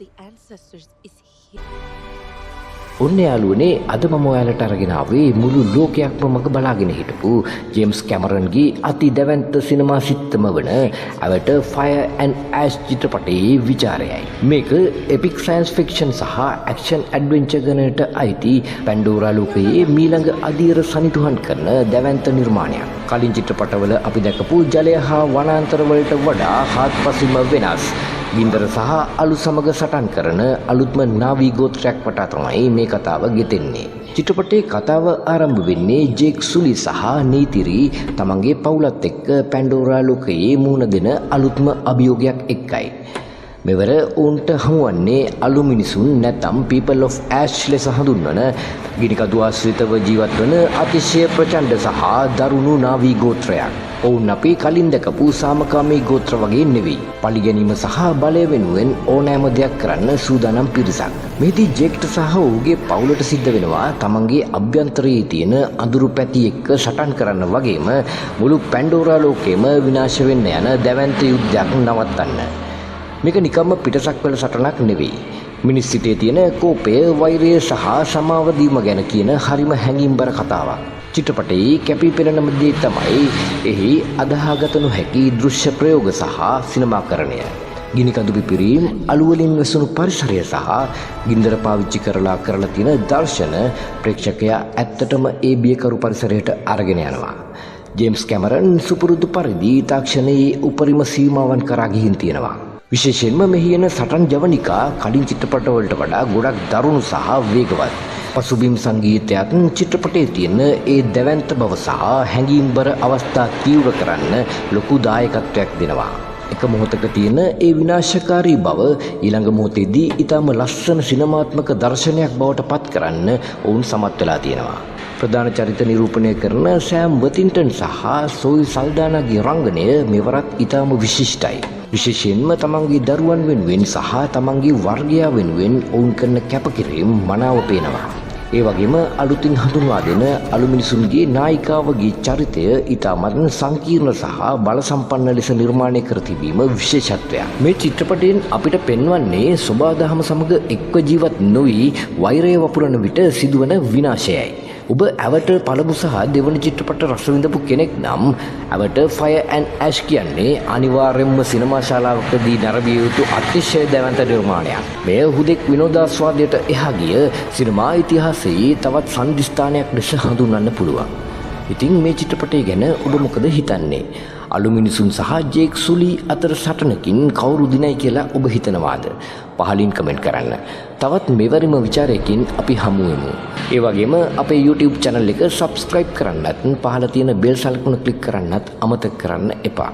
the ancestors is here. ඔන්න යාළුවනේ අද මම ඔයාලට අරගෙන ආවේ මුළු ලෝකයක්ම මග බලාගෙන හිටපු ජේම්ස් කැමරන්ගේ අති දැවැන්ත සිනමා සිත්තම වන අවට Fire and Ash චිත්‍රපටයේ විචාරයයි. මේක එපික් සයන්ස් ෆික්ෂන් සහ ඇක්ෂන් ඇඩ්වෙන්චර් ගණයට අයිති පැන්ඩෝරා ලෝකයේ මීළඟ අධීර සනිටුහන් කරන දැවැන්ත නිර්මාණයක්. කලින් චිත්‍රපටවල අපි දැකපු ජලය හා වනාන්තර වලට වඩා හාත්පසින්ම වෙනස් ගින්දර සහ අලු සමග සටන් කරන අලුත්ම නාවී ගෝත්‍රයක් වටා තමයි මේ කතාව ගෙතෙන්නේ. චිත්‍රපටයේ කතාව ආරම්භ වෙන්නේ ජේක් සුලි සහ නීතිරි තමන්ගේ පවුලත් එක්ක පැන්ඩෝරා ලෝකයේ මුහුණ දෙන අලුත්ම අභියෝගයක් එක්කයි. මෙවර ඔවුන්ට හමුවන්නේ අලු මිනිසුන් නැත්නම් people of ash ලෙස හඳුන්වන ගිනිකදු ආශ්‍රිතව ජීවත් වන අතිශය ප්‍රචණ්ඩ සහ දරුණු නාවී ගෝත්‍රයක්. ඔවුන් අපි කලින් දැකපු සාමකාමී ගෝත්‍ර වගේ නෙවෙයි. පරිගැනීම සහ බලය වෙනුවෙන් ඕනෑම දෙයක් කරන්න සූදානම් පිරිසක්. මෙහිදී ජේක්ට සහ ඔහුගේ පවුලට සිද්ධ වෙනවා තමන්ගේ අභ්‍යන්තරයේ තියෙන අඳුරු පැති එක්ක සටන් කරන්න වගේම මුළු පැන්ඩෝරා ලෝකෙම විනාශ වෙන්න යන දැවැන්ත යුද්ධයක් නවත්තන්න. මේක නිකම්ම පිටසක් වල සටනක් නෙවෙයි. මිනිස් සිතේ තියෙන කෝපය, වෛරය සහ සමාව දීම ගැන කියන හරිම හැඟීම්බර කතාවක්. චිත්‍රපටයේ කැපී පෙනෙන දේ තමයි එහි අදහාගත නොහැකි දෘශ්‍ය ප්‍රයෝග සහ සිනමාකරණය. ගිනිකඳු පිපිරීම්, අලු වලින් වැසුණු පරිසරය සහ ගින්දර පාවිච්චි කරලා තියෙන දර්ශන ප්‍රේක්ෂකයා ඇත්තටම ඒ බියකරු පරිසරයට අරගෙන යනවා. ජේම්ස් කැමරන් සුපුරුදු පරිදි තාක්ෂණයේ උපරිම සීමාවන් කරා ගිහින් තියෙනවා. විශේෂයෙන්ම මෙහි එන සටන් ජවනිකා කලින් චිත්‍රපටවලට වඩා ගොඩක් දරුණු සහ වේගවත්. පසුබිම් සංගීතයත් චිත්‍රපටයේ තියෙන ඒ දැවැන්ත බව සහ හැඟීම්බර අවස්ථා තීව්‍ර කරන්න ලොකු දායකත්වයක් දෙනවා. එක මොහොතක තියෙන ඒ විනාශකාරී බව ඊළඟ මොහොතේදී ඊටම ලස්සන සිනමාත්මක දර්ශනයක් බවට පත් කරන්න ඔවුන් සමත් වෙලා තියෙනවා. ප්‍රධාන චරිත නිරූපණය කරන සෑම් වතින්ටන් සහ සෝයි සල්ඩානාගේ රංගනය මෙවරත් ඊටම විශිෂ්ටයි. විශේෂයෙන්ම තමන්ගේ දරුවන් වෙනුවෙන් සහ තමන්ගේ වර්ගයා වෙනුවෙන් ඔවුන් කරන කැපකිරීම මනාව පේනවා. ඒ වගේම අලුතින් හඳුන්වා දෙන අලු මිනිසුන්ගේ නායිකාවගේ චරිතය ඉතාමත් සංකීර්ණ සහ බලසම්පන්න ලෙස නිර්මාණය කර තිබීම විශේෂත්වයක්. මේ චිත්‍රපටයෙන් අපිට පෙන්වන්නේ සබාදහම සමග එක්ව ජීවත් නොවි වෛරය වපුරන විට සිදුවන විනාශයයි. ඔබ ඇවට පළමු සහ දෙවන චිත්‍රපට රස විඳපු කෙනෙක් නම් ඇවට Fire and Ash කියන්නේ අනිවාර්යයෙන්ම සිනමා ශාලාවකදී නැරඹිය යුතු අතිශය දැවැන්ත නිර්මාණයක්. මෙය හුදෙක් විනෝදාස්වාදයට එහා ගිය සිනමා ඉතිහාසයේ තවත් සංදිස්ථානයක් ලෙස හඳුන්වන්න පුළුවන්. ඉතින් මේ චිත්‍රපටය ගැන ඔබ මොකද හිතන්නේ? අලු මිනිසුන් සහ ජේක් සුලි අතර සටනකින් කවුරු දිනයි කියලා ඔබ හිතනවාද? පහලින් කමෙන්ට් කරන්න. තවත් මෙවැනිම විචාරයකින් අපි හමු වෙමු. ඒ වගේම අපේ YouTube channel එක subscribe කරන්නත් පහළ තියෙන bell සලකුණ click කරන්නත් අමතක කරන්න එපා.